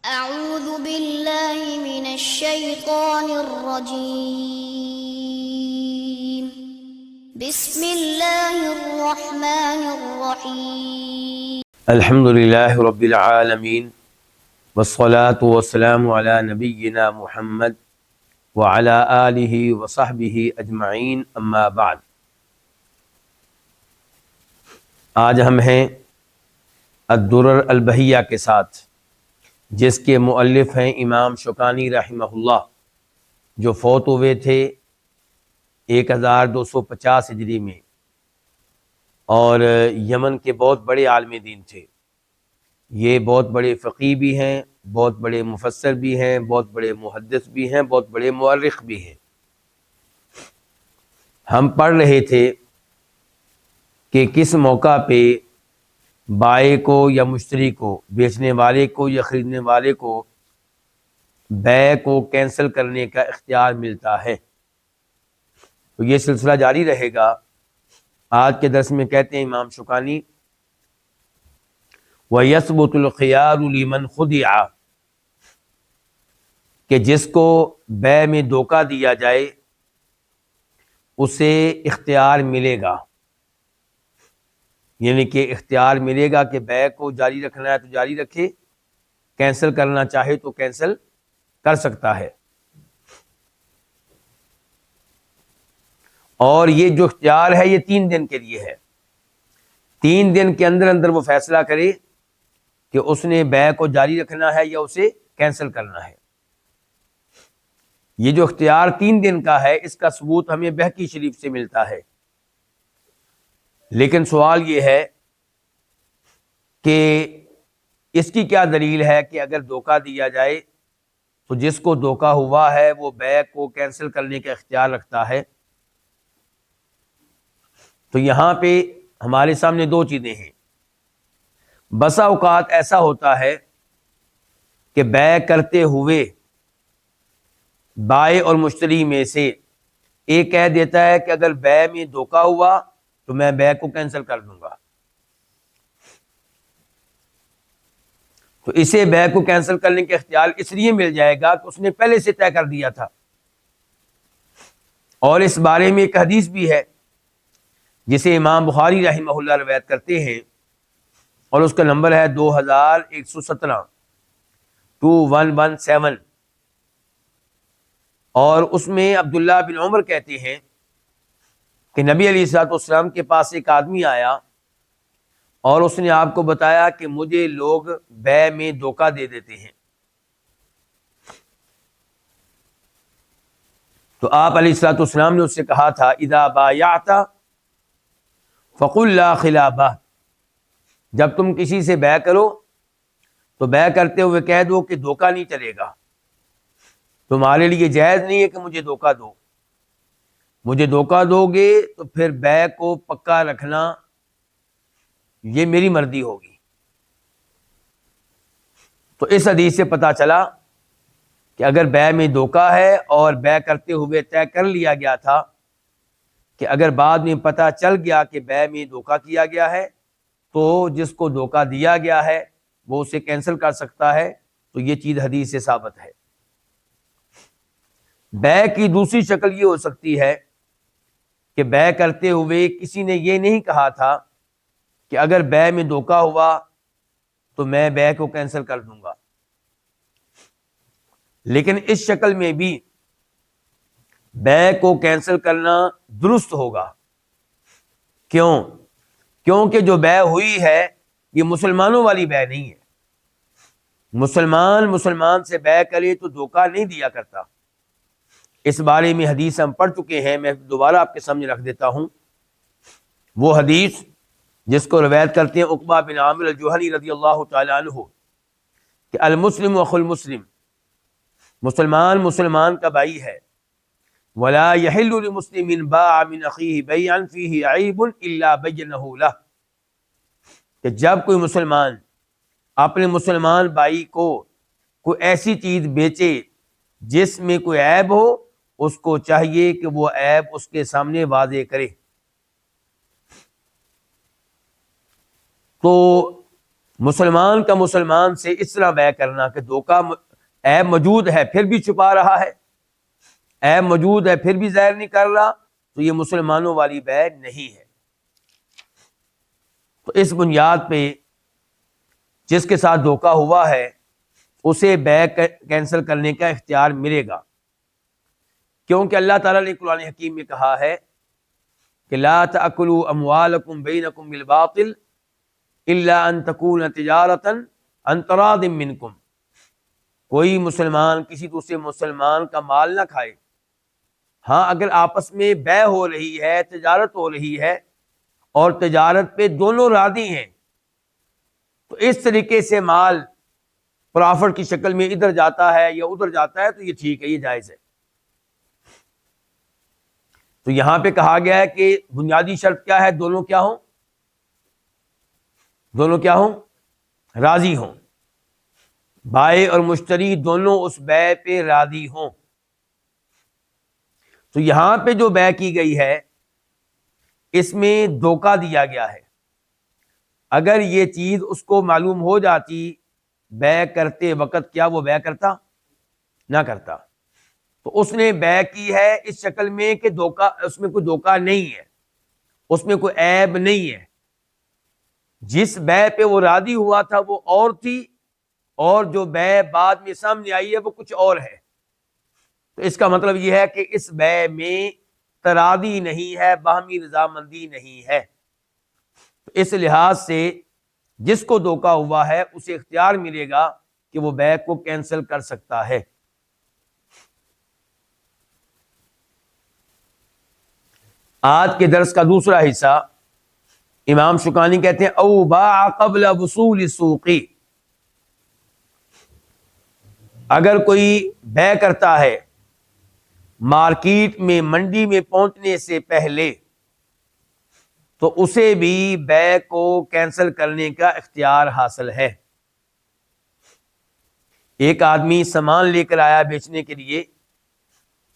أعوذ بالله من الشيطان الرجيم بسم الله الرحمن الرحيم الحمد لله رب العالمين والصلاة والسلام على نبينا محمد وعلى آله وصحبه أجمعين اما بعد۔ آج ہم ہیں الدرر البہیہ کے ساتھ، جس کے مؤلف ہیں امام شوکانی رحمہ اللہ، جو فوت ہوئے تھے 1250 ہجری میں، اور یمن کے بہت بڑے عالم دین تھے۔ یہ بہت بڑے فقیہ بھی ہیں، بہت بڑے مفسر بھی ہیں، بہت بڑے محدث بھی ہیں، بہت بڑے مورخ بھی ہیں۔ ہم پڑھ رہے تھے کہ کس موقع پہ بائع کو یا مشتری کو، بیچنے والے کو یا خریدنے والے کو بیع کو کینسل کرنے کا اختیار ملتا ہے۔ تو یہ سلسلہ جاری رہے گا۔ آج کے درس میں کہتے ہیں امام شوکانی وَيَثْبُتُ الْخِيَارُ لِمَنْ خُدِعَ، کہ جس کو بیع میں دھوکہ دیا جائے اسے اختیار ملے گا، یعنی کہ اختیار ملے گا کہ بیع کو جاری رکھنا ہے تو جاری رکھے، کینسل کرنا چاہے تو کینسل کر سکتا ہے۔ اور یہ جو اختیار ہے یہ 3 دن کے لیے ہے۔ 3 دن کے اندر اندر وہ فیصلہ کرے کہ اس نے بیع کو جاری رکھنا ہے یا اسے کینسل کرنا ہے۔ یہ جو اختیار 3 دن کا ہے، اس کا ثبوت ہمیں بہقی شریف سے ملتا ہے۔ لیکن سوال یہ ہے کہ اس کی کیا دلیل ہے کہ اگر دھوکہ دیا جائے تو جس کو دھوکہ ہوا ہے وہ بیع کو کینسل کرنے کا اختیار رکھتا ہے؟ تو یہاں پہ ہمارے سامنے 2 چیزیں ہیں۔ بسا اوقات ایسا ہوتا ہے کہ بیع کرتے ہوئے بائع اور مشتری میں سے ایک کہہ دیتا ہے کہ اگر بیع میں دھوکہ ہوا تو میں بیع کو کینسل کر دوں گا، تو اسے بیع کو کینسل کرنے کا اختیار اس لیے مل جائے گا کہ اس نے پہلے سے طے کر دیا تھا۔ اور اس بارے میں ایک حدیث بھی ہے جسے امام بخاری رحمہ اللہ روایت کرتے ہیں، اور اس کا نمبر ہے 2117 2117، اور اس میں عبداللہ بن عمر کہتے ہیں کہ نبی علیہ الصلوۃ والسلام کے پاس ایک آدمی آیا اور اس نے آپ کو بتایا کہ مجھے لوگ بیع میں دھوکہ دے دیتے ہیں۔ تو آپ علیہ الصلوۃ والسلام نے اس سے کہا تھا اذا بایعت فقل لا خلابہ، جب تم کسی سے بیع کرو تو بیع کرتے ہوئے کہہ دو کہ دھوکہ نہیں چلے گا، تمہارے لیے جائز نہیں ہے کہ مجھے دھوکہ دو، مجھے دھوکہ دو گے تو پھر بیع کو پکا رکھنا یہ میری مرضی ہوگی۔ تو اس حدیث سے پتہ چلا کہ اگر بیع میں دھوکہ ہے اور بیع کرتے ہوئے طے کر لیا گیا تھا کہ اگر بعد میں پتہ چل گیا کہ بیع میں دھوکہ کیا گیا ہے تو جس کو دھوکہ دیا گیا ہے وہ اسے کینسل کر سکتا ہے، تو یہ چیز حدیث سے ثابت ہے۔ بیع کی دوسری شکل یہ ہو سکتی ہے کہ بیع کرتے ہوئے کسی نے یہ نہیں کہا تھا کہ اگر بیع میں دھوکہ ہوا تو میں بیع کو کینسل کر دوں گا، لیکن اس شکل میں بھی بیع کو کینسل کرنا درست ہوگا۔ کیوں؟ کیونکہ جو بیع ہوئی ہے یہ مسلمانوں والی بیع نہیں ہے۔ مسلمان سے بیع کرے تو دھوکہ نہیں دیا کرتا۔ اس بارے میں حدیث ہم پڑھ چکے ہیں، میں دوبارہ آپ کے سامنے رکھ دیتا ہوں۔ وہ حدیث جس کو روایت کرتے ہیں عقبہ بن عامر الجہنی رضی اللہ تعالی عنہ کہ المسلم اخو المسلم، مسلمان کا بھائی ہے، ولا يحل لمسلم باع من اخیہ بیعا فیہ عیب الا بینہ لہ، کہ جب کوئی مسلمان اپنے مسلمان بھائی کو کوئی ایسی چیز بیچے جس میں کوئی عیب ہو، اس کو چاہیے کہ وہ عیب اس کے سامنے واضح کرے۔ تو مسلمان کا مسلمان سے اس طرح بیع کرنا کہ دھوکہ، عیب موجود ہے پھر بھی چھپا رہا ہے، عیب موجود ہے پھر بھی ظاہر نہیں کر رہا، تو یہ مسلمانوں والی بیع نہیں ہے۔ تو اس بنیاد پہ جس کے ساتھ دھوکہ ہوا ہے اسے بیع کینسل کرنے کا اختیار ملے گا، کیونکہ اللہ تعالیٰ نے قرآن حکیم میں کہا ہے کہ لا تأکلوا اموالکم بینکم بالباطل الا ان تکون تجارتا عن تراض منکم، کوئی مسلمان کسی دوسرے مسلمان کا مال نہ کھائے، ہاں اگر آپس میں بیع ہو رہی ہے، تجارت ہو رہی ہے اور تجارت پہ دونوں راضی ہیں، تو اس طریقے سے مال پرافٹ کی شکل میں ادھر جاتا ہے یا ادھر جاتا ہے تو یہ ٹھیک ہے، یہ جائز ہے۔ تو یہاں پہ کہا گیا ہے کہ بنیادی شرط کیا ہے؟ دونوں کیا ہوں؟ دونوں کیا ہوں؟ راضی ہوں، بائع اور مشتری دونوں اس بیع پہ راضی ہوں۔ تو یہاں پہ جو بیع کی گئی ہے اس میں دھوکہ دیا گیا ہے۔ اگر یہ چیز اس کو معلوم ہو جاتی بیع کرتے وقت، کیا وہ بیع کرتا؟ نہ کرتا۔ تو اس نے بیع کی ہے اس شکل میں کہ دھوکہ، اس میں کوئی دھوکہ نہیں ہے، اس میں کوئی عیب نہیں ہے، جس بیع پہ وہ راضی ہوا تھا وہ اور تھی، اور جو بیع بعد میں سامنے آئی ہے وہ کچھ اور ہے۔ تو اس کا مطلب یہ ہے کہ اس بیع میں تراضی نہیں ہے، باہمی رضامندی نہیں ہے۔ تو اس لحاظ سے جس کو دھوکہ ہوا ہے اسے اختیار ملے گا کہ وہ بیع کو کینسل کر سکتا ہے۔ آج کے درس کا دوسرا حصہ، امام شوکانی کہتے ہیں او باع قبل وصول سوقی، اگر کوئی بیع کرتا ہے مارکیٹ میں، منڈی میں پہنچنے سے پہلے، تو اسے بھی بیع کو کینسل کرنے کا اختیار حاصل ہے۔ ایک آدمی سامان لے کر آیا بیچنے کے لیے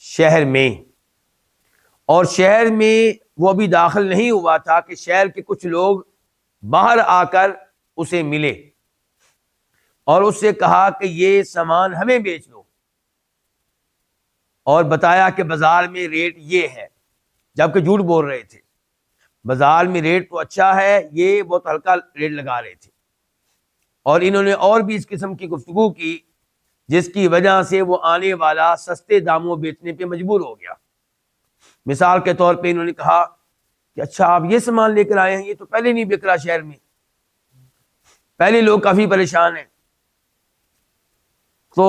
شہر میں، اور شہر میں وہ ابھی داخل نہیں ہوا تھا کہ شہر کے کچھ لوگ باہر آ کر اسے ملے اور اس سے کہا کہ یہ سامان ہمیں بیچ دو، اور بتایا کہ بازار میں ریٹ یہ ہے، جبکہ جھوٹ بول رہے تھے، بازار میں ریٹ تو اچھا ہے، یہ بہت ہلکا ریٹ لگا رہے تھے۔ اور انہوں نے اور بھی اس قسم کی گفتگو کی جس کی وجہ سے وہ آنے والا سستے داموں بیچنے پہ مجبور ہو گیا۔ مثال کے طور پہ انہوں نے کہا کہ اچھا آپ یہ سامان لے کر آئے ہیں، یہ تو پہلے نہیں بک رہا شہر میں، پہلے لوگ کافی پریشان ہیں۔ تو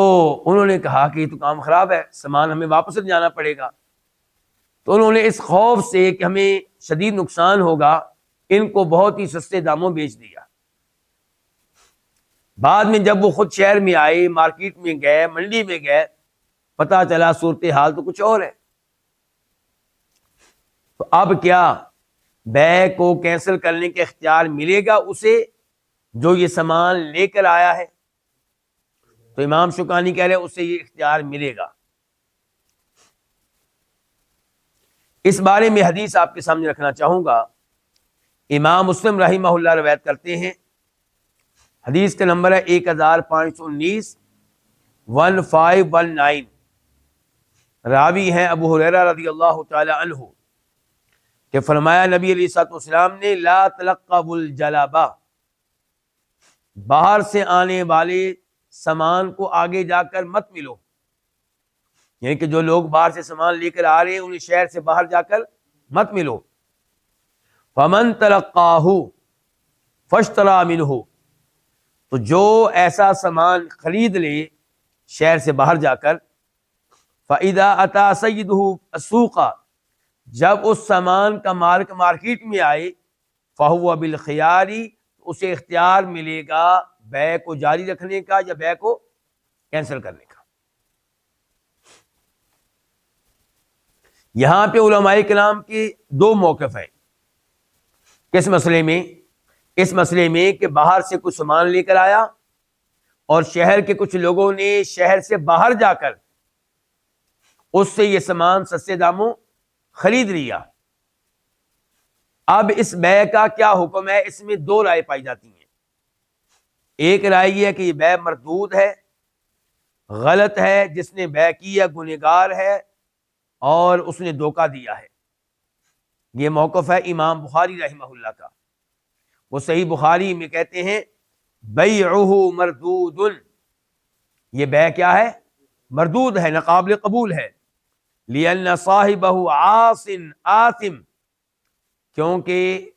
انہوں نے کہا کہ یہ تو کام خراب ہے، سامان ہمیں واپس لے جانا پڑے گا۔ تو انہوں نے اس خوف سے کہ ہمیں شدید نقصان ہوگا ان کو بہت ہی سستے داموں بیچ دیا۔ بعد میں جب وہ خود شہر میں آئے، مارکیٹ میں گئے، منڈی میں گئے، پتہ چلا صورتحال تو کچھ اور ہے۔ تو اب کیا بیع کو کینسل کرنے کا اختیار ملے گا اسے جو یہ سامان لے کر آیا ہے؟ تو امام شوکانی کہہ رہے ہیں اسے یہ اختیار ملے گا۔ اس بارے میں حدیث آپ کے سامنے رکھنا چاہوں گا، امام مسلم رحمہ اللہ روایت کرتے ہیں، حدیث کا نمبر ہے 1519، 1519، راوی ہیں ابو ہریرہ رضی اللہ تعالی عنہ، کہ فرمایا نبی علیہ الصلوۃ والسلام نے لا تلقبوا الجلبہ، باہر سے آنے والے سامان کو آگے جا کر مت ملو، یعنی کہ جو لوگ باہر سے سامان لے کر آ رہے ہیں انہیں شہر سے باہر جا کر مت ملو۔ فمن تلقاہ فاشتری منہ، تو جو ایسا سامان خرید لے شہر سے باہر جا کر، فَإِذَا أَتَى سَيِّدُهُ السُّوقَ، جب اس سامان کا مالک مارکیٹ میں آئے، فَهُوَ بِالْخِيَارِ، اسے اختیار ملے گا بیع کو جاری رکھنے کا یا بیع کو کینسل کرنے کا۔ یہاں پہ علماء کرام کے دو موقف ہیں کس مسئلے میں؟ اس مسئلے میں کہ باہر سے کچھ سامان لے کر آیا اور شہر کے کچھ لوگوں نے شہر سے باہر جا کر اس سے یہ سامان سستے داموں خرید لیا۔ اب اس بیع کا کیا حکم ہے؟ اس میں دو رائے پائی جاتی ہیں۔ ایک رائے یہ ہے کہ یہ بیع مردود ہے، غلط ہے، جس نے بیع کی ہے گنہگار ہے اور اس نے دھوکہ دیا ہے۔ یہ موقف ہے امام بخاری رحمہ اللہ کا۔ وہ صحیح بخاری میں کہتے ہیں بیعہ مردود، یہ بیع کیا ہے؟ مردود ہے، ناقابل قبول ہے۔ لأن صاحبہ عاص آثم، کیونکہ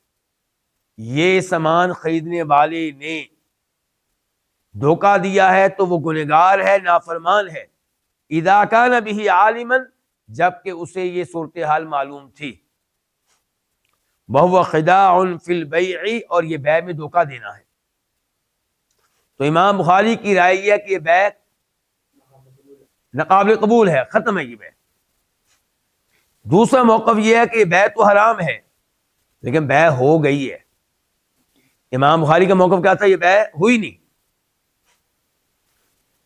یہ سامان خریدنے والے نے دھوکہ دیا ہے تو وہ گنہگار ہے، نافرمان ہے۔ اذا کان بہ عالما، جبکہ اسے یہ صورتحال معلوم تھی۔ وہو خداع فی البیع، اور یہ بیع میں دھوکہ دینا ہے۔ تو امام بخاری کی رائے یہ ہے کہ یہ بیع ناقابل قبول ہے، ختم ہے یہ بیع۔ دوسرا موقف یہ ہے کہ یہ بیع تو حرام ہے لیکن بیع ہو گئی ہے۔ امام بخاری کا موقف کیا تھا؟ یہ بیع ہوئی نہیں۔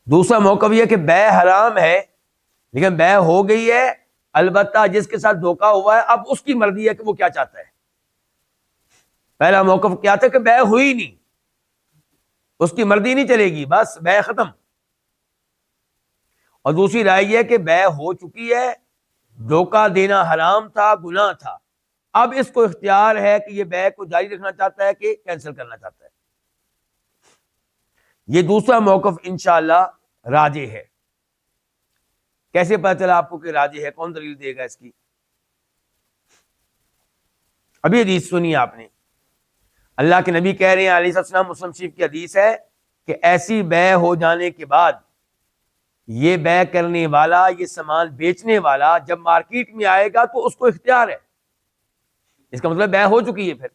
دوسرا موقف یہ کہ بیع حرام ہے لیکن بیع ہو گئی ہے، البتہ جس کے ساتھ دھوکہ ہوا ہے اب اس کی مرضی ہے کہ وہ کیا چاہتا ہے۔ پہلا موقف کیا تھا کہ بیع ہوئی نہیں، اس کی مرضی نہیں چلے گی، بس بیع ختم۔ اور دوسری رائے یہ ہے کہ بیع ہو چکی ہے، دھوکہ دینا حرام تھا، گناہ تھا، اب اس کو اختیار ہے کہ یہ بیع کو جاری رکھنا چاہتا ہے کہ کینسل کرنا چاہتا ہے۔ یہ دوسرا موقف انشاءاللہ راجح ہے۔ کیسے پتہ چلا آپ کو کہ راجح ہے؟ کون دلیل دے گا اس کی؟ ابھی حدیث سنی آپ نے، اللہ کے نبی کہہ رہے ہیں علیہ السلام، مسلم شریف کی حدیث ہے کہ ایسی بیع ہو جانے کے بعد یہ بیع کرنے والا، یہ سامان بیچنے والا جب مارکیٹ میں آئے گا تو اس کو اختیار ہے۔ اس کا مطلب بیع ہو چکی ہے، پھر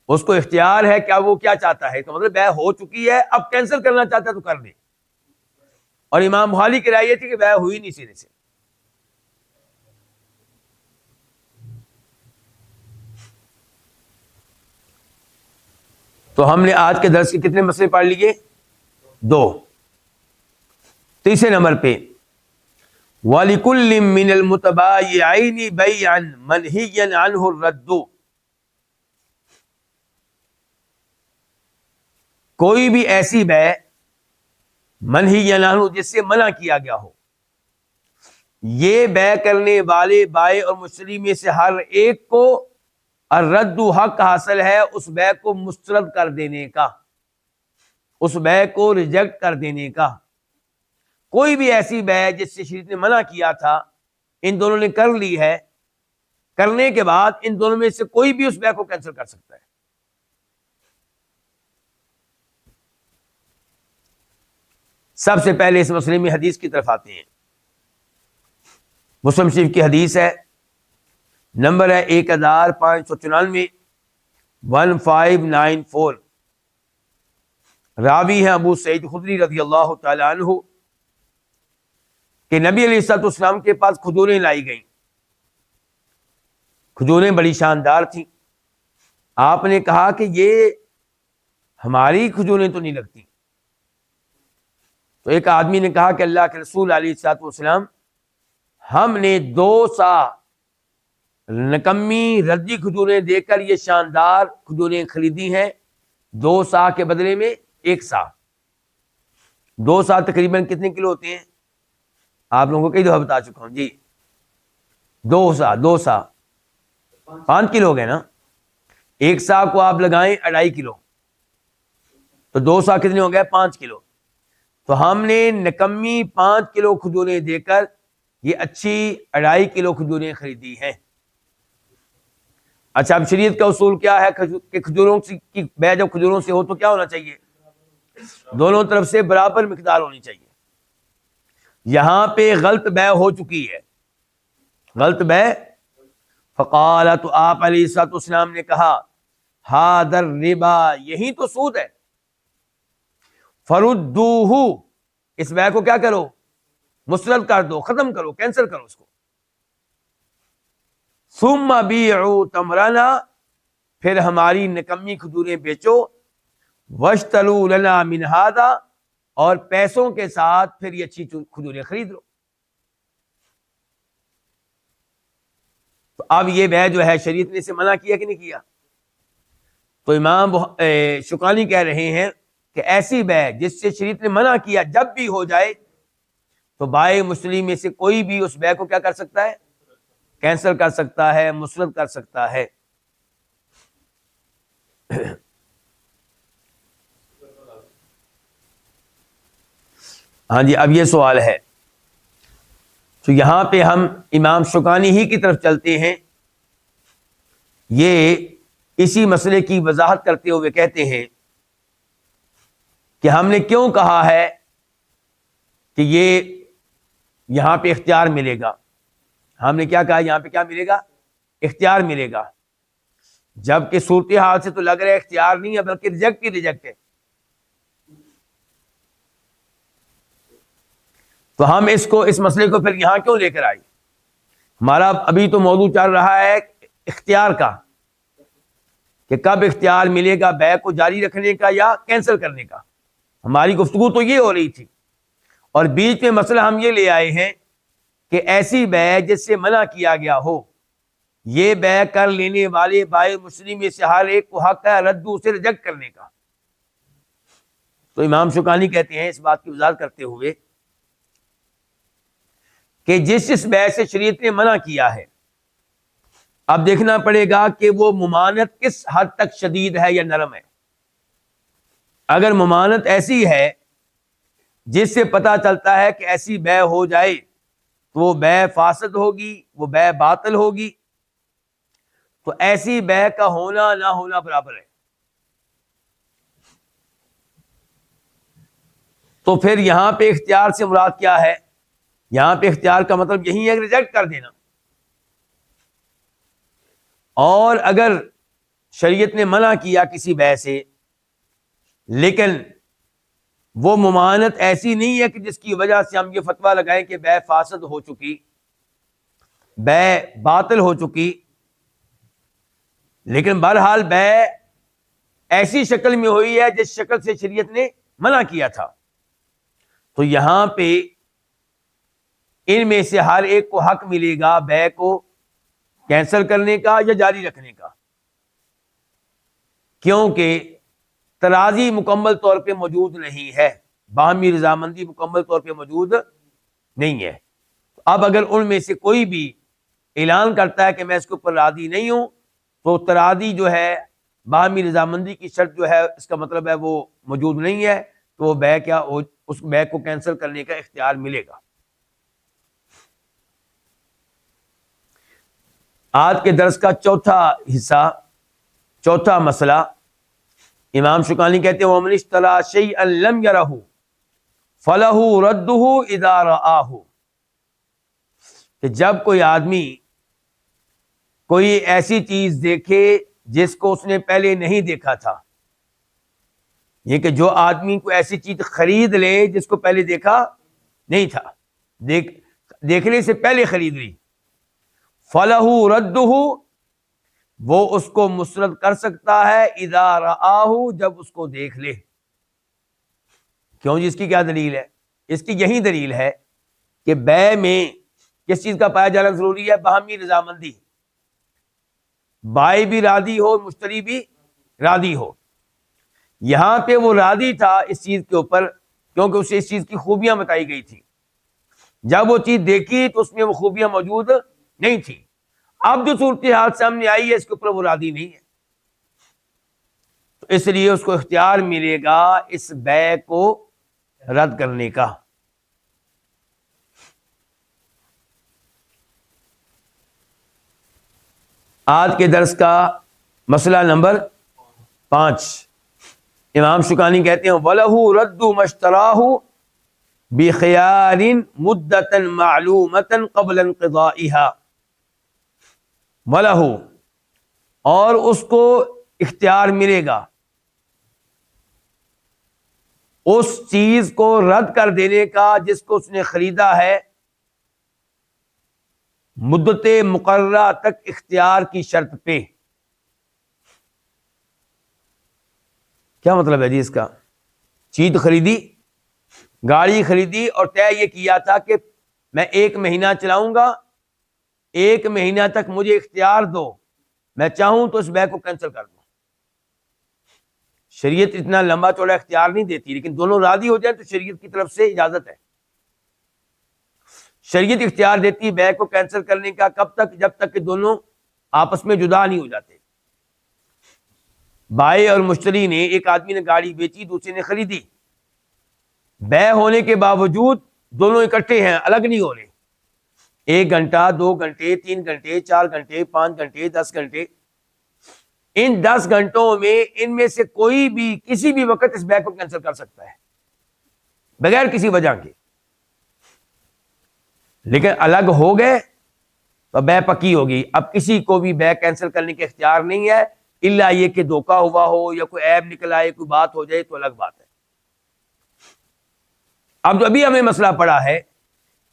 اس کو اختیار ہے کیا وہ کیا چاہتا ہے، اس کا مطلب بیع ہو چکی ہے، اب کینسل کرنا چاہتا ہے تو کر دے۔ اور امام بخاری کی رائے یہ تھی کہ بیع ہوئی نہیں سرے سے۔ تو ہم نے آج کے درس کے کتنے مسئلے پڑھ لیے؟ 2۔ تیسرے نمبر پہ وَلِكُلٍّ مِّنَ الْمُتَبَايِعَيْنِ بَيْعًا مَنْهِيًّا عَنْهُ الرَّدُّ، کوئی بھی ایسی بیع منہی عنہ جس سے منع کیا گیا ہو، یہ بیع کرنے والے بائع اور مشتری میں سے ہر ایک کو الرد حق حاصل ہے اس بیع کو مسترد کر دینے کا، اس بیع کو ریجیکٹ کر دینے کا۔ کوئی بھی ایسی بیع جس سے شریعت نے منع کیا تھا، ان دونوں نے کر لی ہے، کرنے کے بعد ان دونوں میں سے کوئی بھی اس بیع کو کینسل کر سکتا ہے۔ سب سے پہلے اس مسئلے میں حدیث کی طرف آتے ہیں۔ مسلم شریف کی حدیث ہے، نمبر ہے 1594، 1594۔ راوی ہیں ابو سعید خدری رضی اللہ تعالی عنہ کہ نبی علیہ الصلوۃ والسلام کے پاس کھجوریں لائی گئیں۔ کھجوریں بڑی شاندار تھیں۔ آپ نے کہا کہ یہ ہماری کھجوریں تو نہیں لگتی۔ تو ایک آدمی نے کہا کہ اللہ کے رسول علیہ الصلوۃ والسلام، ہم نے 2 سا نکمی ردی کھجوریں دے کر یہ شاندار کھجوریں خریدی ہیں، 2 سا کے بدلے میں 1 سا۔ 2 سا تقریباً کتنے کلو ہوتے ہیں؟ آپ لوگوں کو کئی دفعہ بتا چکا ہوں جی۔ 2 سا 5 کلو ہو گئے نا۔ 1 سا کو آپ لگائیں 2.5 کلو، تو 2 سا کتنے ہو گئے؟ 5 کلو۔ تو ہم نے نکمی 5 کلو کھجوریں دے کر یہ اچھی 2.5 کلو کھجوریں خریدی ہیں۔ اچھا، اب شریعت کا اصول کیا ہے کہ کھجوروں کی بیع جب کھجوروں سے ہو تو کیا ہونا چاہیے؟ دونوں طرف سے برابر مقدار ہونی چاہیے۔ یہاں پہ غلط بیع ہو چکی ہے، غلط بیع۔ فقال، تو آپ علیہ الصلوۃ والسلام نے کہا، ھذا الربا، یہی تو سود ہے۔ فردوہ، اس بیع کو کیا کرو؟ مسترد کر دو، ختم کرو، کینسل کرو اس کو۔ ثم بیعوا تمرنا، پھر ہماری نکمی کھجوریں بیچو، واشتروا لنا من ھذا، اور پیسوں کے ساتھ پھر یہ اچھی کھجوریں خرید لو۔ تو اب یہ بیع جو ہے شریعت نے اسے منع کیا کہ نہیں کیا؟ تو امام شوکانی کہہ رہے ہیں کہ ایسی بیع جس سے شریعت نے منع کیا جب بھی ہو جائے تو بائع مشتری میں سے کوئی بھی اس بیع کو کیا کر سکتا ہے؟ کینسل کر سکتا ہے، مسلط کر سکتا ہے۔ ہاں جی، اب یہ سوال ہے تو یہاں پہ ہم امام شوکانی ہی کی طرف چلتے ہیں۔ یہ اسی مسئلے کی وضاحت کرتے ہوئے کہتے ہیں کہ ہم نے کیوں کہا ہے کہ یہ یہاں پہ اختیار ملے گا۔ ہم نے کیا کہا؟ یہاں پہ کیا ملے گا؟ اختیار ملے گا، جبکہ صورتحال سے تو لگ رہا ہے اختیار نہیں ہے بلکہ ریجیکٹ ہی ریجیکٹ ہے۔ تو ہم اس مسئلے کو پھر یہاں کیوں لے کر آئے؟ ہمارا ابھی تو موضوع چل رہا ہے اختیار کا، کہ کب اختیار ملے گا بیع کو جاری رکھنے کا یا کینسل کرنے کا۔ ہماری گفتگو تو یہ ہو رہی تھی، اور بیچ میں مسئلہ ہم یہ لے آئے ہیں کہ ایسی بیع جس سے منع کیا گیا ہو، یہ بیع کر لینے والے بائع مشتری میں سے ہر ایک کو حق ہے رد اسے ریجیکٹ کرنے کا۔ تو امام شوکانی کہتے ہیں اس بات کی وضاحت کرتے ہوئے کہ جس بیع سے شریعت نے منع کیا ہے، اب دیکھنا پڑے گا کہ وہ ممانعت کس حد تک شدید ہے یا نرم ہے۔ اگر ممانعت ایسی ہے جس سے پتہ چلتا ہے کہ ایسی بیع ہو جائے تو وہ بیع فاسد ہوگی، وہ بیع باطل ہوگی، تو ایسی بیع کا ہونا نہ ہونا برابر ہے۔ تو پھر یہاں پہ اختیار سے مراد کیا ہے؟ یہاں پہ اختیار کا مطلب یہی ہے کہ ریجیکٹ کر دینا۔ اور اگر شریعت نے منع کیا کسی بیع سے، لیکن وہ ممانعت ایسی نہیں ہے کہ جس کی وجہ سے ہم یہ فتویٰ لگائیں کہ بیع فاسد ہو چکی، بیع باطل ہو چکی، لیکن بہرحال بیع ایسی شکل میں ہوئی ہے جس شکل سے شریعت نے منع کیا تھا، تو یہاں پہ ان میں سے ہر ایک کو حق ملے گا بیع کو کینسل کرنے کا یا جاری رکھنے کا، کیونکہ ترازی مکمل طور پہ موجود نہیں ہے، باہمی رضامندی مکمل طور پہ موجود نہیں ہے۔ اب اگر ان میں سے کوئی بھی اعلان کرتا ہے کہ میں اس کے اوپر راضی نہیں ہوں، تو تراضی جو ہے، باہمی رضامندی کی شرط جو ہے، اس کا مطلب ہے وہ موجود نہیں ہے، تو وہ بیع کیا، اس بیع کو کینسل کرنے کا اختیار ملے گا۔ آج کے درس کا چوتھا حصہ، چوتھا مسئلہ، امام شوکانی کہتے ہیں وَمَنِ اشْتَرَىٰ شَيْئًا لَمْ يَرَهُ فَلَهُ رَدُّهُ إِذَا رَآهُ، کہ جب کوئی آدمی کوئی ایسی چیز دیکھے جس کو اس نے پہلے نہیں دیکھا تھا، یہ کہ جو آدمی کو ایسی چیز خرید لے جس کو پہلے دیکھا نہیں تھا، دیکھنے سے پہلے خرید لی، فَلَهُ رَدُّهُ، وہ اس کو مسرد کر سکتا ہے اذا رآہ، جب اس کو دیکھ لے۔ کیوں جی؟ اس کی کیا دلیل ہے؟ اس کی یہی دلیل ہے کہ بیع میں کس چیز کا پایا جانا ضروری ہے؟ باہمی رضامندی، بائع بھی راضی ہو، مشتری بھی راضی ہو۔ یہاں پہ وہ راضی تھا اس چیز کے اوپر کیونکہ اسے اس چیز کی خوبیاں بتائی گئی تھی، جب وہ چیز دیکھی تو اس میں وہ خوبیاں موجود نہیں تھی۔ اب جو صورتحال سامنے آئی ہے اس کے اوپر وہ راضی نہیں ہے، تو اس لیے اس کو اختیار ملے گا اس بیع کو رد کرنے کا۔ آج کے درس کا مسئلہ نمبر 5، امام شوکانی کہتے ہیں وَلَهُ رَدُّ مَا اشْتَرَاهُ بِخِيَارٍ مُدَّةً مَعْلُومَةً قَبْلَ انقضائها، وَلَهُ، اور اس کو اختیار ملے گا اس چیز کو رد کر دینے کا جس کو اس نے خریدا ہے، مدت مقررہ تک اختیار کی شرط پہ۔ کیا مطلب ہے جی اس کا؟ چیز خریدی، گاڑی خریدی، اور طے یہ کیا تھا کہ میں 1 مہینہ چلاؤں گا، 1 مہینہ تک مجھے اختیار دو، میں چاہوں تو اس بیع کو کینسل کر دوں۔ شریعت اتنا لمبا چوڑا اختیار نہیں دیتی، لیکن دونوں راضی ہو جائیں تو شریعت کی طرف سے اجازت ہے۔ شریعت اختیار دیتی بیع کو کینسل کرنے کا کب تک؟ جب تک کہ دونوں آپس میں جدا نہیں ہو جاتے۔ بائع اور مشتری نے، ایک آدمی نے گاڑی بیچی، دوسرے نے خریدی، بیع ہونے کے باوجود دونوں اکٹھے ہیں، الگ نہیں ہو رہے، 1 گھنٹہ 2 گھنٹے 3 گھنٹے 4 گھنٹے 5 گھنٹے 10 گھنٹے، ان 10 گھنٹوں میں ان میں سے کوئی بھی کسی بھی وقت اس بیع کو کینسل کر سکتا ہے بغیر کسی وجہ کے۔ لیکن الگ ہو گئے تو بیع پکی ہوگی، اب کسی کو بھی بیع کینسل کرنے کے اختیار نہیں ہے، الا یہ کہ دھوکہ ہوا ہو یا کوئی عیب نکل آئے، کوئی بات ہو جائے تو الگ بات ہے۔ اب جو ابھی ہمیں مسئلہ پڑا ہے،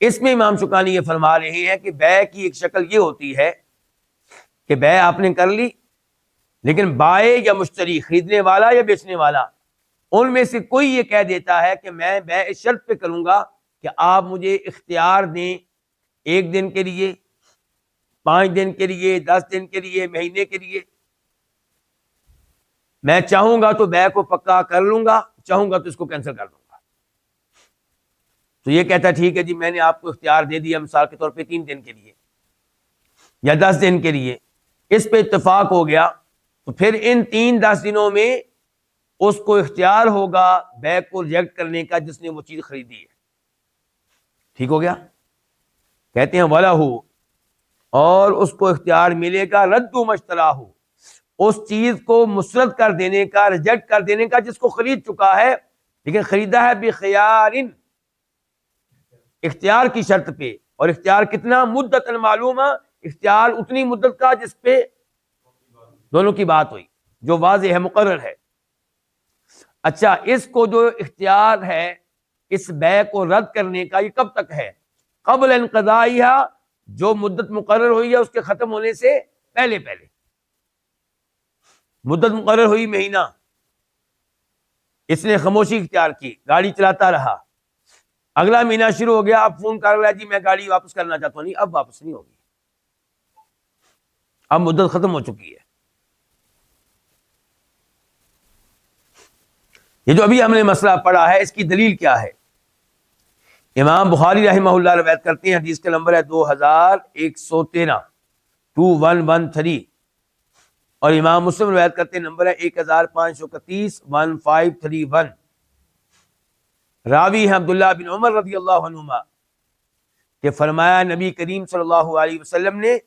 اس میں امام شوکانی یہ فرما رہے ہیں کہ بیع کی ایک شکل یہ ہوتی ہے کہ بیع آپ نے کر لی، لیکن بائع یا مشتری، خریدنے والا یا بیچنے والا، ان میں سے کوئی یہ کہہ دیتا ہے کہ میں بیع اس شرط پہ کروں گا کہ آپ مجھے اختیار دیں 1 دن کے لیے، 5 دن کے لیے، 10 دن کے لیے، مہینے کے لیے، میں چاہوں گا تو بیع کو پکا کر لوں گا، چاہوں گا تو اس کو کینسل کر دوں گا۔ تو یہ کہتا ہے ٹھیک ہے جی، میں نے آپ کو اختیار دے دیا مثال کے طور پہ 3 دن کے لیے یا 10 دن کے لیے، اس پہ اتفاق ہو گیا، تو پھر ان 3-10 دنوں میں اس کو اختیار ہوگا بیع کو ریجیکٹ کرنے کا جس نے وہ چیز خریدی ہے۔ ٹھیک ہو گیا؟ کہتے ہیں وَلَهُ، اور اس کو اختیار ملے گا رَدُّ مَشْتَرَاهُ، اس چیز کو مسرد کر دینے کا، ریجیکٹ کر دینے کا جس کو خرید چکا ہے، لیکن خریدا ہے بخیار، اختیار کی شرط پہ، اور اختیار کتنا؟ مدت معلومہ، اختیار اتنی مدت کا جس پہ دونوں کی بات ہوئی، جو واضح ہے، مقرر ہے۔ اچھا، اس کو جو اختیار ہے اس بیع کو رد کرنے کا، یہ کب تک ہے؟ قبل انقضائها، جو مدت مقرر ہوئی ہے اس کے ختم ہونے سے پہلے پہلے۔ مدت مقرر ہوئی مہینہ، اس نے خاموشی اختیار کی، گاڑی چلاتا رہا، اگلا مہینہ شروع ہو گیا، اب فون کر رہا ہے جی میں گاڑی واپس کرنا چاہتا ہوں، نہیں اب واپس نہیں ہوگی، اب مدت ختم ہو چکی ہے۔ یہ جو ابھی ہم نے مسئلہ پڑھا ہے، اس کی دلیل کیا ہے؟ امام بخاری رحمہ اللہ روایت کرتے ہیں، حدیث کا نمبر ہے 2113، 2113، اور امام مسلم روایت کرتے ہیں، نمبر ہے 1531، 1531۔ راوی ہیں عبداللہ بن عمر رضی اللہ عنہما، کہ فرمایا نبی کریم صلی اللہ علیہ وسلم نے،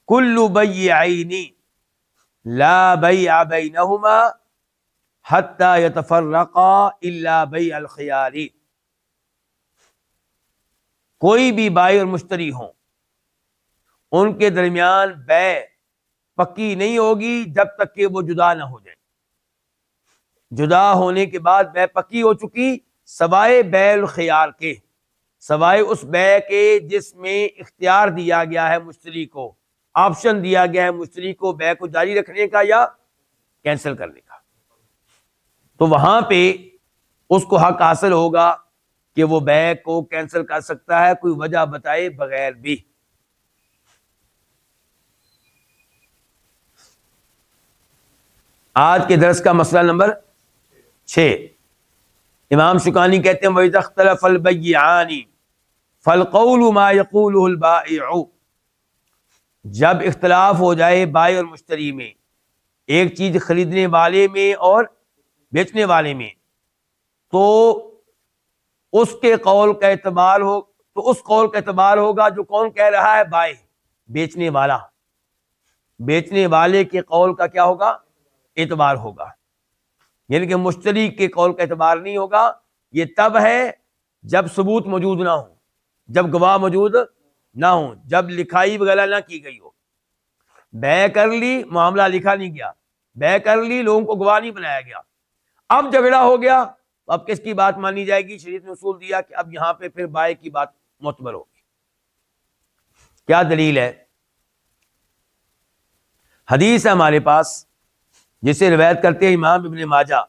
کل بیعین لا بیع بینہما حتی یتفرقا الا بیع الخیار، کوئی بھی بائع اور مشتری ہوں، ان کے درمیان بیع پکی نہیں ہوگی جب تک کہ وہ جدا نہ ہو جائیں۔ جدا ہونے کے بعد بیع پکی ہو چکی، سوائے بیع الخیار کے، سوائے اس بیع کے جس میں اختیار دیا گیا ہے مشتری کو، آپشن دیا گیا ہے مشتری کو بیع کو جاری رکھنے کا یا کینسل کرنے کا، تو وہاں پہ اس کو حق حاصل ہوگا کہ وہ بیع کو کینسل کر سکتا ہے کوئی وجہ بتائے بغیر بھی۔ آج کے درس کا مسئلہ نمبر 6، امام شوکانی کہتے ہیں وَإِذَا اخْتَلَفَ الْبَيِّعَانِ فَالْقَوْلُ مَا يَقُولُهُ الْبَائِعُ، جب اختلاف ہو جائے بائع اور مشتری میں، ایک چیز خریدنے والے میں اور بیچنے والے میں، تو اس کے قول کا اعتبار ہو، تو اس قول کا اعتبار ہوگا جو کون کہہ رہا ہے؟ بائع، بیچنے والا، بیچنے والے کے قول کا کیا ہوگا؟ اعتبار ہوگا، یعنی کہ مشتری کے قول کا اعتبار نہیں ہوگا۔ یہ تب ہے جب ثبوت موجود نہ ہو، جب گواہ موجود نہ ہو، جب لکھائی وغیرہ نہ کی گئی ہو۔ بیع کر لی، معاملہ لکھا نہیں گیا، بیع کر لی، لوگوں کو گواہ نہیں بنایا گیا، اب جھگڑا ہو گیا، اب کس کی بات مانی جائے گی؟ شریعت نے اصول دیا کہ اب یہاں پہ پھر بائع کی بات معتبر ہوگی۔ کیا دلیل ہے؟ حدیث ہے ہمارے پاس جسے روایت کرتے ہیں امام ابن ماجہ،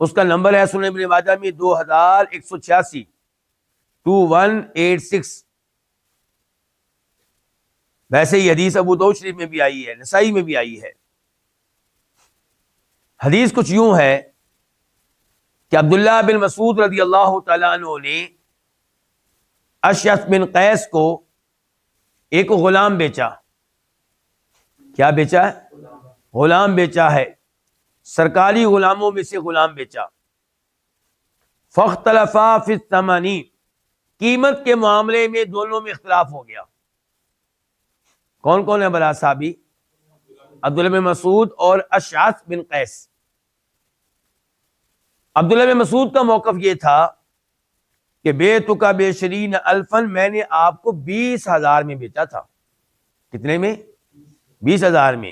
اس کا نمبر ہے سنن ابن ماجہ میں 2186، 2186۔ ویسے یہ حدیث ابو داؤد شریف میں بھی آئی ہے، نسائی میں بھی آئی ہے۔ حدیث کچھ یوں ہے کہ عبداللہ بن مسعود رضی اللہ تعالیٰ عنہ نے اشعث بن قیس کو ایک غلام بیچا. کیا بیچا ہے؟ غلام بیچا ہے، سرکاری غلاموں میں سے غلام بیچا. فاختلفا فی الثمن، قیمت کے معاملے میں دونوں میں اختلاف ہو گیا. کون کون ہے بلا صحابی؟ عبداللہ بن مسعود اور اشعث بن قیس. عبداللہ بن مسعود کا موقف یہ تھا کہ بیتک بعشرین الفا، میں نے آپ کو 20,000 میں بیچا تھا. کتنے میں؟ 20,000 میں.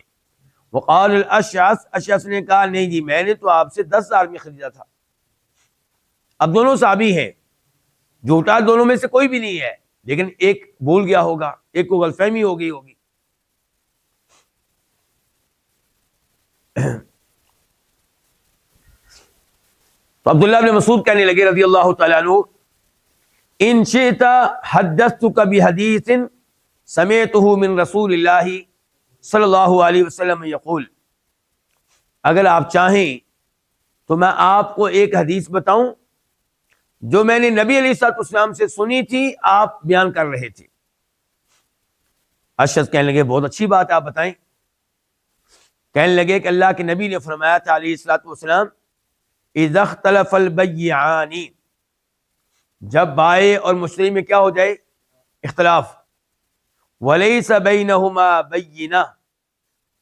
وقال الاشعث، اشعث نے کہا نہیں جی میں نے تو آپ سے 10,000 میں خریدا تھا. اب دونوں صحابی ہیں، جھوٹا دونوں میں سے کوئی بھی نہیں ہے، لیکن ایک بھول گیا ہوگا، ایک کو غلط فہمی ہو گئی ہوگی. تو عبداللہ بن مسعود کہنے لگے رضی اللہ تعالیٰ عنہ، ان شئت حدثتک بحدیث سمعتہ من رسول اللہ صلی اللہ علیہ وسلم یقول، اگر آپ چاہیں تو میں آپ کو ایک حدیث بتاؤں جو میں نے نبی علیہ الصلوۃ والسلام سے سنی تھی، آپ بیان کر رہے تھے. اشعث کہنے لگے بہت اچھی بات آپ بتائیں. کہنے لگے کہ اللہ کے نبی نے فرمایا تھا علیہ الصلوۃ والسلام، اذا اختلف البیعان، جب بائع اور مشتری میں کیا ہو جائے؟ اختلاف. ولیس بینہما بینہ،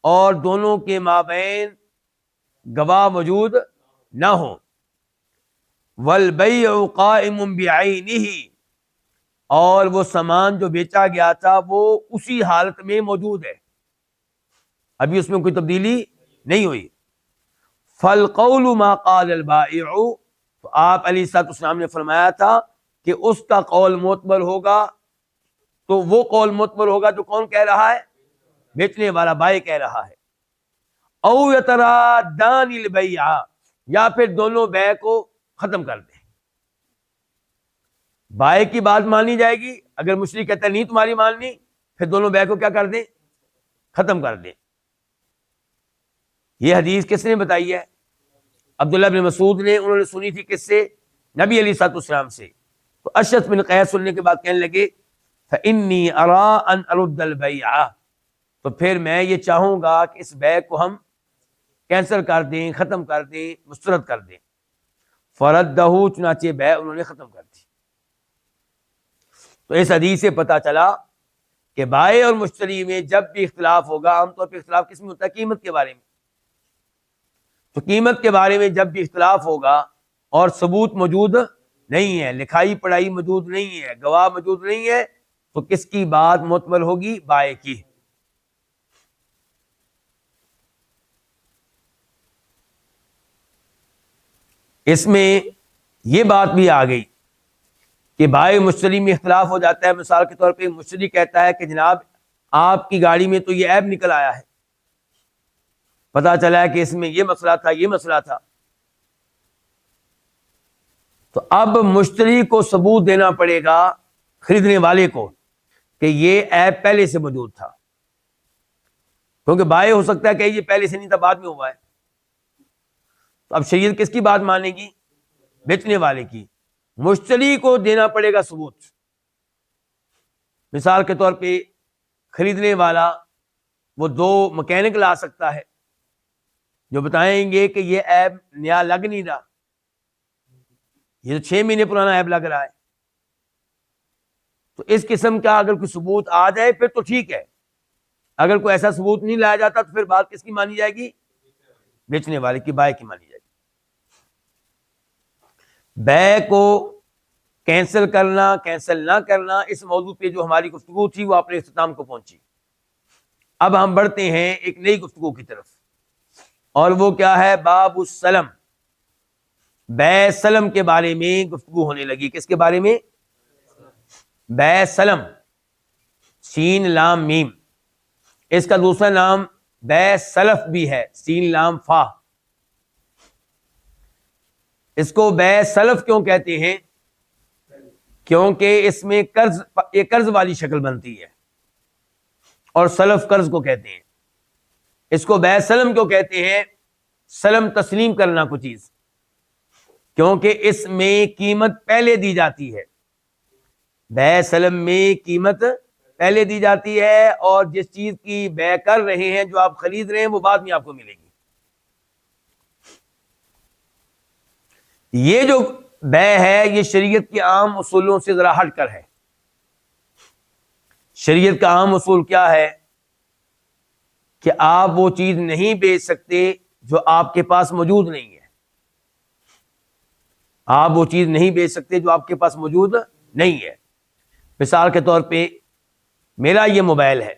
اور دونوں کے مابین گواہ موجود نہ ہوں. والبیع قائم بعینہ، اور وہ سامان جو بیچا گیا تھا وہ اسی حالت میں موجود ہے، ابھی اس میں کوئی تبدیلی نہیں ہوئی. فالقول ما قال البائع، تو آپ علیہ الصلوۃ والسلام نے فرمایا تھا کہ اس کا قول معتبر ہوگا، تو وہ قول معتبر ہوگا جو کون کہہ رہا ہے؟ بیچنے والا، بائع کہہ رہا ہے. او یترادان البیع، یا پھر دونوں بیع کو ختم کر دیں. بائع کی بات مانی جائے گی، اگر مشتری کہتا ہے نہیں تمہاری ماننی، پھر دونوں بیع کو کیا کر دیں؟ ختم کر دیں. یہ حدیث کس نے بتائی ہے؟ عبداللہ بن مسعود نے. انہوں نے سنی تھی کس سے؟ نبی علیہ الصلوۃ والسلام سے. تو اشعث بن قیس سننے کے بعد کہنے لگے فإنی أرى أن أرد البیع، تو پھر میں یہ چاہوں گا کہ اس بیع کو ہم کینسل کر دیں، ختم کر دیں، مسترد کر دیں. فردہ، چنانچہ بیع انہوں نے ختم کر دی. تو اس حدیث سے پتہ چلا کہ بائع اور مشتری میں جب بھی اختلاف ہوگا، عام طور پہ اختلاف کس میں ہوتا ہے؟ قیمت کے بارے میں. تو قیمت کے بارے میں جب بھی اختلاف ہوگا اور ثبوت موجود نہیں ہے، لکھائی پڑھائی موجود نہیں ہے، گواہ موجود نہیں ہے، تو کس کی بات معتبر ہوگی؟ بائع کی. اس میں یہ بات بھی آ گئی کہ بائع مشتری میں اختلاف ہو جاتا ہے. مثال کے طور پہ مشتری کہتا ہے کہ جناب آپ کی گاڑی میں تو یہ عیب نکل آیا ہے، پتا چلا ہے کہ اس میں یہ مسئلہ تھا، یہ مسئلہ تھا. تو اب مشتری کو ثبوت دینا پڑے گا خریدنے والے کو کہ یہ عیب پہلے سے موجود تھا، کیونکہ بائع ہو سکتا ہے کہ یہ پہلے سے نہیں تھا، بعد میں ہوا ہے. تو اب شریعت کس کی بات مانے گی؟ بیچنے والے کی. مشتری کو دینا پڑے گا ثبوت. مثال کے طور پہ خریدنے والا وہ 2 مکینک لا سکتا ہے جو بتائیں گے کہ یہ عیب نیا لگ نہیں رہا، یہ تو 6 مہینے پرانا عیب لگ رہا ہے. تو اس قسم کا اگر کوئی ثبوت آ جائے پھر تو ٹھیک ہے. اگر کوئی ایسا ثبوت نہیں لایا جاتا تو پھر بات کس کی مانی جائے گی؟ بیچنے والے کی، بائع کی مانی جائے گی. بیع کو کینسل کرنا، کینسل نہ کرنا، اس موضوع پہ جو ہماری گفتگو تھی وہ اپنے اختتام کو پہنچی. اب ہم بڑھتے ہیں ایک نئی گفتگو کی طرف، اور وہ کیا ہے؟ باب السلم. بیع سلم کے بارے میں گفتگو ہونے لگی. کس کے بارے میں؟ بیع سلم، سین لام میم. اس کا دوسرا نام بیع سلف بھی ہے، سین لام فا. اس کو بیع سلف کیوں کہتے ہیں؟ کیونکہ اس میں قرض والی شکل بنتی ہے، اور سلف قرض کو کہتے ہیں. اس کو بیع سلم کیوں کہتے ہیں؟ سلم تسلیم کرنا کو چیز، کیونکہ اس میں قیمت پہلے دی جاتی ہے، بیع سلم میں قیمت پہلے دی جاتی ہے، اور جس چیز کی بیع کر رہے ہیں، جو آپ خرید رہے ہیں، وہ بعد میں آپ کو ملے گی۔ یہ جو بیع ہے یہ شریعت کے عام اصولوں سے ذرا ہٹ کر ہے۔ شریعت کا عام اصول کیا ہے کہ آپ وہ چیز نہیں بیچ سکتے جو آپ کے پاس موجود نہیں ہے۔ آپ وہ چیز نہیں بیچ سکتے جو آپ کے پاس موجود نہیں ہے۔ مثال کے طور پہ میرا یہ موبائل ہے،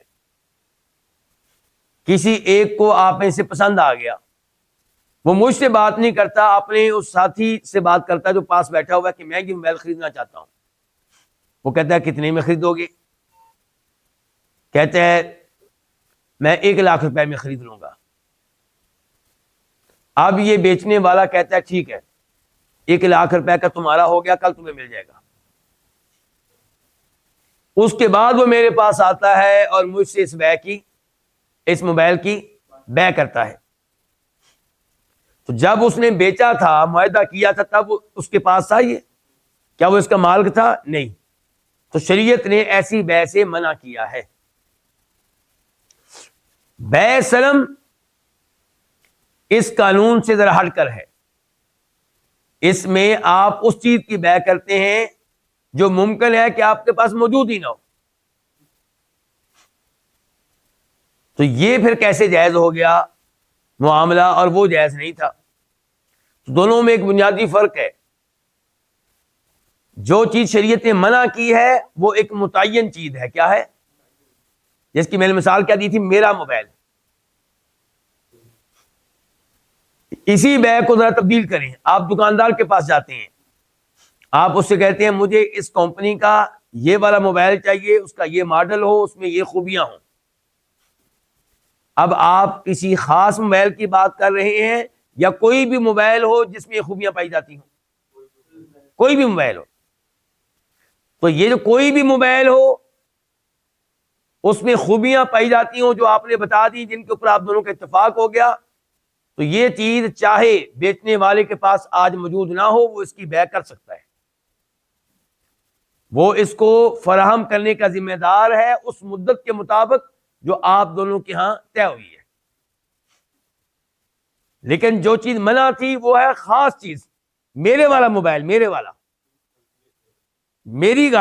کسی ایک کو آپ میں سے پسند آ گیا، وہ مجھ سے بات نہیں کرتا، اپنے اس ساتھی سے بات کرتا جو پاس بیٹھا ہوا ہے کہ میں یہ موبائل خریدنا چاہتا ہوں۔ وہ کہتا ہے کتنے میں خریدو گے؟ کہتا ہے میں 1,00,000 روپے میں خرید لوں گا۔ اب یہ بیچنے والا کہتا ہے ٹھیک ہے، 1,00,000 روپے کا تمہارا ہو گیا، کل تمہیں مل جائے گا۔ اس کے بعد وہ میرے پاس آتا ہے اور مجھ سے اس موبائل کی بیع کرتا ہے۔ تو جب اس نے بیچا تھا، معاہدہ کیا تھا، تب اس کے پاس تھا یہ؟ کیا وہ اس کا مالک تھا؟ نہیں۔ تو شریعت نے ایسی بیع سے منع کیا ہے۔ بیع سلم اس قانون سے ذرا ہٹ کر ہے۔ اس میں آپ اس چیز کی بیع کرتے ہیں جو ممکن ہے کہ آپ کے پاس موجود ہی نہ ہو۔ تو یہ پھر کیسے جائز ہو گیا معاملہ، اور وہ جائز نہیں تھا؟ دونوں میں ایک بنیادی فرق ہے۔ جو چیز شریعت نے منع کی ہے وہ ایک متعین چیز ہے۔ کیا ہے؟ جس کی میں نے مثال کیا دی تھی، میرا موبائل۔ اسی بیع کو ذرا تبدیل کریں۔ آپ دکاندار کے پاس جاتے ہیں، آپ اس سے کہتے ہیں مجھے اس کمپنی کا یہ والا موبائل چاہیے، اس کا یہ ماڈل ہو، اس میں یہ خوبیاں ہوں۔ اب آپ کسی خاص موبائل کی بات کر رہے ہیں یا کوئی بھی موبائل ہو جس میں یہ خوبیاں پائی جاتی ہوں؟ کوئی بھی موبائل ہو۔ تو یہ جو کوئی بھی موبائل ہو اس میں خوبیاں پائی جاتی ہوں جو آپ نے بتا دی، جن کے اوپر آپ دونوں کا اتفاق ہو گیا، تو یہ چیز چاہے بیچنے والے کے پاس آج موجود نہ ہو، وہ اس کی بیع کر سکتا ہے۔ وہ اس کو فراہم کرنے کا ذمہ دار ہے اس مدت کے مطابق جو آپ دونوں کے ہاں طے ہوئی ہے۔ لیکن جو چیز منع تھی وہ ہے خاص چیز، میرے والا موبائل، میرے والا، میری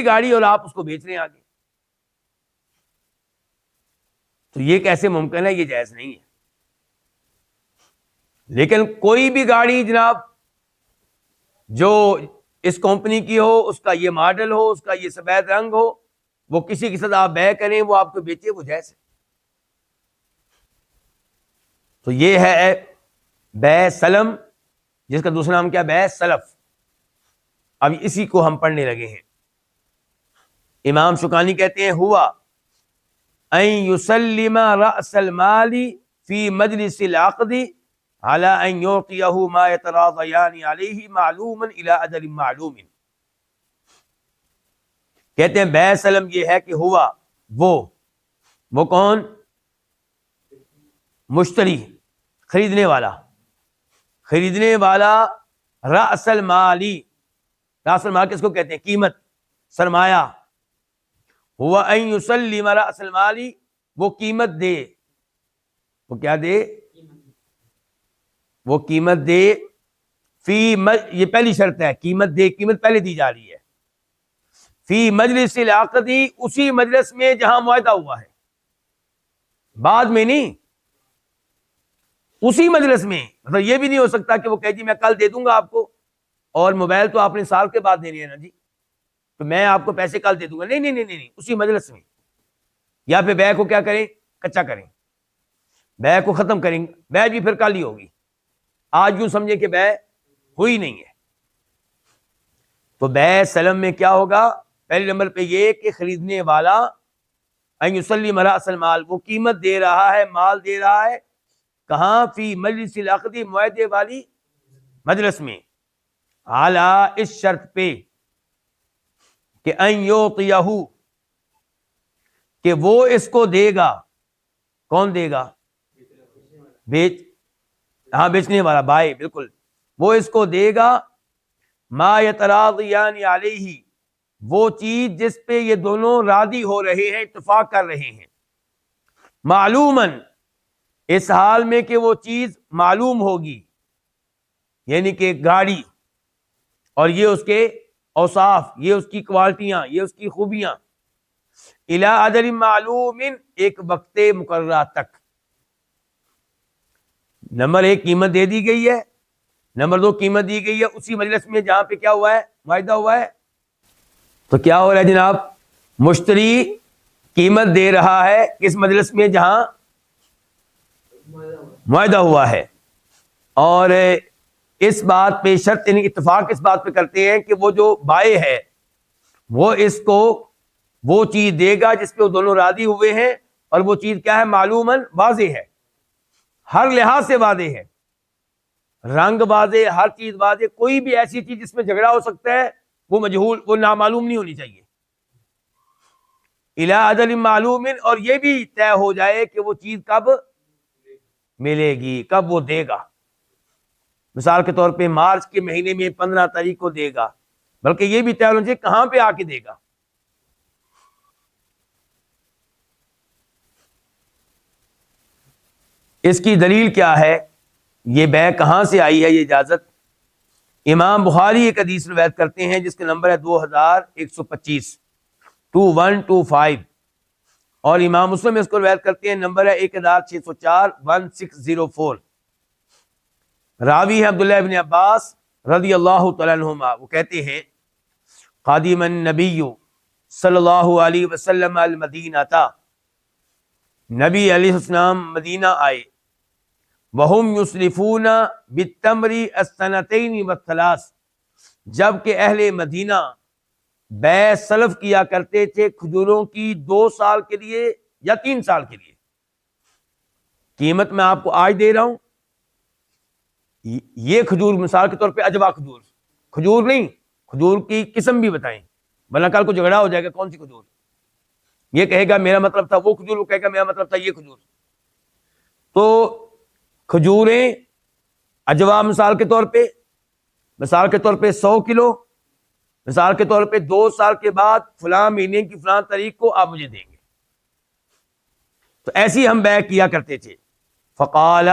گاڑی اور آپ اس کو بیچ رہے ہیں آگے۔ تو یہ کیسے ممکن ہے؟ یہ جائز نہیں ہے۔ لیکن کوئی بھی گاڑی جناب جو اس کمپنی کی ہو، اس کا یہ ماڈل ہو، اس کا یہ سفید رنگ ہو، وہ کسی کے ساتھ آپ بیع کریں، وہ آپ کو بیچے، وہ جائز ہے۔ تو یہ ہے بیع سلم، جس کا دوسرا نام کیا؟ بیع سلف۔ اب اسی کو ہم پڑھنے لگے ہیں۔ امام شوکانی کہتے ہیں ہوا ان یسلم رأس المال فی مجلس العقد على ان یعطیہ ما یتراضیان علیہ معلوما الی اجل معلوم۔ کہتے ہیں بیع سلم یہ ہے کہ ہوا وہ کون؟ مشتری، خریدنے والا رأس المال کس کو کہتے ہیں؟ قیمت، سرمایہ۔ ہوا ان یسلم رأس المال، وہ قیمت دے، وہ کیا دے؟ وہ قیمت دے یہ پہلی شرط ہے، قیمت دے، قیمت پہلے دی جا رہی ہے، فی مجلس العقد، اسی مجلس میں جہاں معاہدہ ہوا ہے، بعد میں نہیں، اسی مجلس میں۔ مطلب یہ بھی نہیں ہو سکتا کہ وہ کہے جی میں کل دے دوں گا آپ کو، اور موبائل تو آپ نے سال کے بعد دینے ہے نا جی، تو میں آپ کو پیسے کل دے دوں گا۔ نہیں، اسی مجلس میں۔ یا پھر بیع کو کیا کریں؟ کچا کریں، بیع کو ختم کریں، بیع بھی پھر کل ہی ہوگی، آج یوں سمجھے کہ بیع ہوئی نہیں ہے۔ تو بیع سلم میں کیا ہوگا؟ پہلے نمبر پہ یہ کہ خریدنے والا ان یسلم رأس المال، وہ قیمت دے رہا ہے، مال دے رہا ہے، کہاں؟ فی مجلس العقد، معاہدے والی مجلس میں، اعلی اس شرط پہ کہ ان یعطیہ، کہ وہ اس کو دے گا۔ کون دے گا؟ ہاں بیچنے والا بھائی، بالکل، وہ اس کو دے گا ما یتراضیان علیہ، وہ چیز جس پہ یہ دونوں راضی ہو رہے ہیں، اتفاق کر رہے ہیں، معلوماً، اس حال میں کہ وہ چیز معلوم ہوگی، یعنی کہ گاڑی، اور یہ اس کے اوصاف، یہ اس کی کوالٹیاں، یہ اس کی خوبیاں، الی اجل معلوم، ایک وقت مقررہ تک۔ نمبر ایک قیمت دے دی گئی ہے، نمبر دو قیمت دی گئی ہے اسی مجلس میں جہاں پہ کیا ہوا ہے، معاہدہ ہوا ہے۔ تو کیا ہو رہا ہے جناب، مشتری قیمت دے رہا ہے کس مجلس میں جہاں معاہدہ ہوا ہے، اور اس بات پہ شرط، یعنی اتفاق اس بات پہ کرتے ہیں کہ وہ جو بائع ہے وہ اس کو وہ چیز دے گا جس پہ وہ دونوں راضی ہوئے ہیں، اور وہ چیز کیا ہے، معلوماً واضح ہے، ہر لحاظ سے واضح ہے، رنگ واضح، ہر چیز واضح، کوئی بھی ایسی چیز جس میں جھگڑا ہو سکتا ہے وہ مجہول، وہ نامعلوم نہیں ہونی چاہیے، الی اجل معلوم، اور یہ بھی طے ہو جائے کہ وہ چیز کب ملے گی، کب وہ دے گا۔ مثال کے طور پہ مارچ کے مہینے میں 15 تاریخ کو دے گا، بلکہ یہ بھی طے ہونا چاہیے کہاں پہ آ کے دے گا۔ اس کی دلیل کیا ہے، یہ بیع کہاں سے آئی ہے، یہ اجازت؟ امام بخاری ایک حدیث روایت کرتے ہیں جس کا نمبر ہے 2125، 2125، اور امام مسلم اس کو روایت کرتے ہیں، نمبر ہے 1604، 1604۔ راوی ہے عبداللہ ابن عباس رضی اللہ تعالیٰ عنہما، وہ کہتے ہیں قادم النبی صلی اللہ علیہ وسلم المدینہ تھا، نبی علیہ السلام مدینہ آئے، وہم یسلفون بالتمر السنتین والثلاث، جبکہ اہل مدینہ بیع سلف کیا کرتے تھے کھجوروں کی 2 سال کے لیے یا 3 سال کے لیے۔ قیمت میں آپ کو آج دے رہا ہوں، یہ کھجور مثال کے طور پہ اجوا کھجور، کھجور نہیں، کھجور کی قسم بھی بتائیں، ورنہ کل کو جھگڑا ہو جائے گا کون سی کھجور، یہ کہے گا میرا مطلب تھا وہ کھجور، وہ کہے گا میرا مطلب تھا یہ کھجور۔ تو کھجوریں اجوا مثال کے طور پہ 100 کلو، مثال کے طور پہ 2 سال کے بعد فلاں مہینے کی فلاں تاریخ کو آپ مجھے دیں گے، تو ایسی ہم بیع کیا کرتے تھے۔ فقال،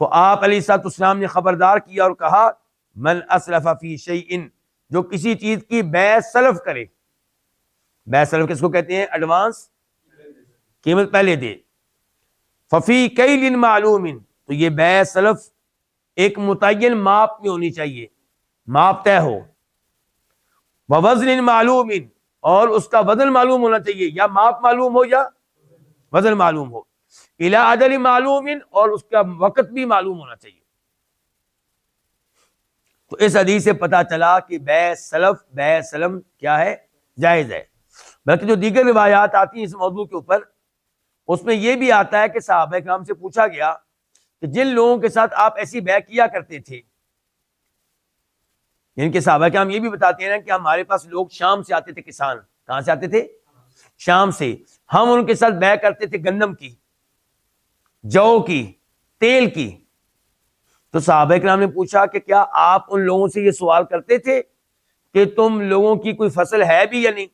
تو آپ علیہ الصلوۃ والسلام نے خبردار کیا اور کہا، من اسلف فی شیء، جو کسی چیز کی بیع سلف کرے، بیع سلف کس کو کہتے ہیں، ایڈوانس، قیمت پہلے دے، ففی کیل معلوم، تو یہ بیع سلف ایک متعین ماپ میں ہونی چاہیے، ماپ طے ہو، ووزن معلوم، اور اس کا وزن معلوم ہونا چاہیے، یا ماپ معلوم ہو یا وزن معلوم ہو، الی اجل معلوم، اور اس کا وقت بھی معلوم ہونا چاہیے۔ تو اس حدیث سے پتہ چلا کہ بیع سلم کیا ہے، جائز ہے۔ بلکہ جو دیگر روایات آتی ہیں اس موضوع کے اوپر، اس میں یہ بھی آتا ہے کہ صحابہ کرام سے پوچھا گیا کہ جن لوگوں کے ساتھ آپ ایسی بیع کیا کرتے تھے، یعنی کہ صحابہ کرام یہ بھی بتاتے ہیں نا کہ ہمارے پاس لوگ شام سے آتے تھے، کسان کہاں سے آتے تھے، شام سے، ہم ان کے ساتھ بیع کرتے تھے گندم کی، جو کی، تیل کی۔ تو صحابہ کرام نے پوچھا کہ کیا آپ ان لوگوں سے یہ سوال کرتے تھے کہ تم لوگوں کی کوئی فصل ہے بھی یا نہیں،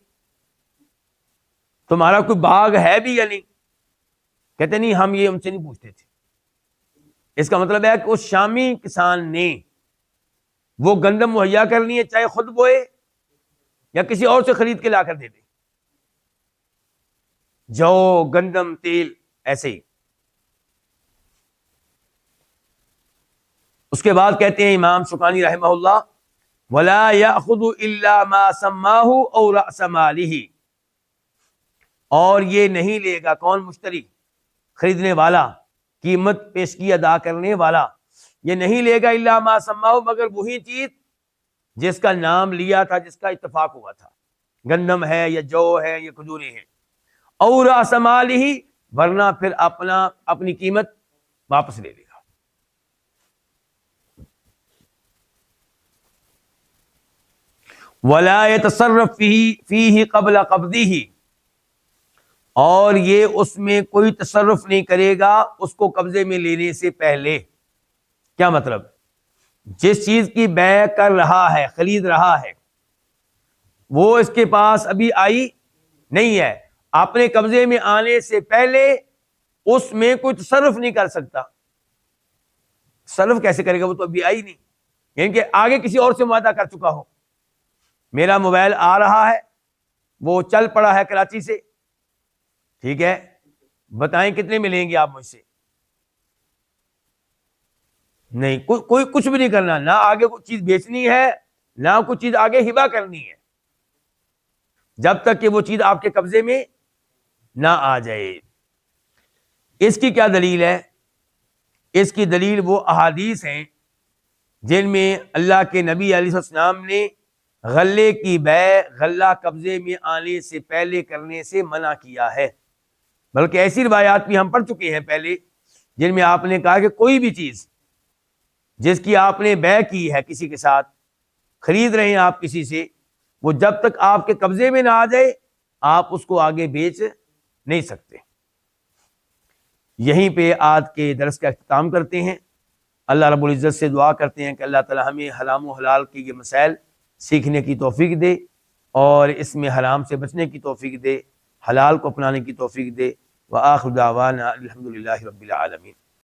تمہارا کوئی باغ ہے بھی یا نہیں؟ کہتے نہیں، ہم یہ ان سے نہیں پوچھتے تھے۔ اس کا مطلب ہے کہ اس شامی کسان نے وہ گندم مہیا کرنی ہے، چاہے خود بوئے یا کسی اور سے خرید کے لا کر دے دے، جو، گندم، تیل، ایسے ہی۔ اس کے بعد کہتے ہیں امام شوکانی رحمہ اللہ، وَلَا يَأْخُذُ إِلَّا مَا سَمَّاهُ أَوْ رَأْسَ مَالِهِ، اور یہ نہیں لے گا کون، مشتری، خریدنے والا، قیمت پیشگی ادا کرنے والا، یہ نہیں لے گا الا ما سماہو، مگر وہی چیز جس کا نام لیا تھا، جس کا اتفاق ہوا تھا، گندم ہے یا جو ہے یا کھجوریں ہیں، اور رأس مالہ، ورنہ پھر اپنی قیمت واپس لے لے گا۔ ولا يتصرف فیہ قبل قبضہ، اور یہ اس میں کوئی تصرف نہیں کرے گا اس کو قبضے میں لینے سے پہلے، کیا مطلب؟ جس چیز کی بیع کر رہا ہے، خرید رہا ہے، وہ اس کے پاس ابھی آئی نہیں ہے، اپنے قبضے میں آنے سے پہلے اس میں کوئی تصرف نہیں کر سکتا. تصرف کیسے کرے گا؟ وہ تو ابھی آئی نہیں، یعنی کہ آگے کسی اور سے معاہدہ کر چکا ہو. میرا موبائل آ رہا ہے، وہ چل پڑا ہے کراچی سے، ٹھیک ہے، بتائیں کتنے میں لیں گے آپ مجھ سے؟ نہیں، کوئی کچھ بھی نہیں کرنا، نہ آگے کوئی چیز بیچنی ہے، نہ کوئی چیز آگے ہبہ کرنی ہے، جب تک کہ وہ چیز آپ کے قبضے میں نہ آ جائے. اس کی کیا دلیل ہے؟ اس کی دلیل وہ احادیث ہیں جن میں اللہ کے نبی علیہ السلام نے غلے کی بیع غلہ قبضے میں آنے سے پہلے کرنے سے منع کیا ہے. بلکہ ایسی روایات بھی ہم پڑھ چکے ہیں پہلے جن میں آپ نے کہا کہ کوئی بھی چیز جس کی آپ نے بیع کی ہے، کسی کے ساتھ خرید رہے ہیں آپ کسی سے، وہ جب تک آپ کے قبضے میں نہ آ جائے آپ اس کو آگے بیچ نہیں سکتے. یہیں پہ آج کے درس کا اختتام کرتے ہیں. اللہ رب العزت سے دعا کرتے ہیں کہ اللہ تعالی ہمیں حرام و حلال کے یہ مسائل سیکھنے کی توفیق دے اور اس میں حرام سے بچنے کی توفیق دے، حلال کو اپنانے کی توفیق دے. وآخر دعوانا الحمدللہ رب العالمین.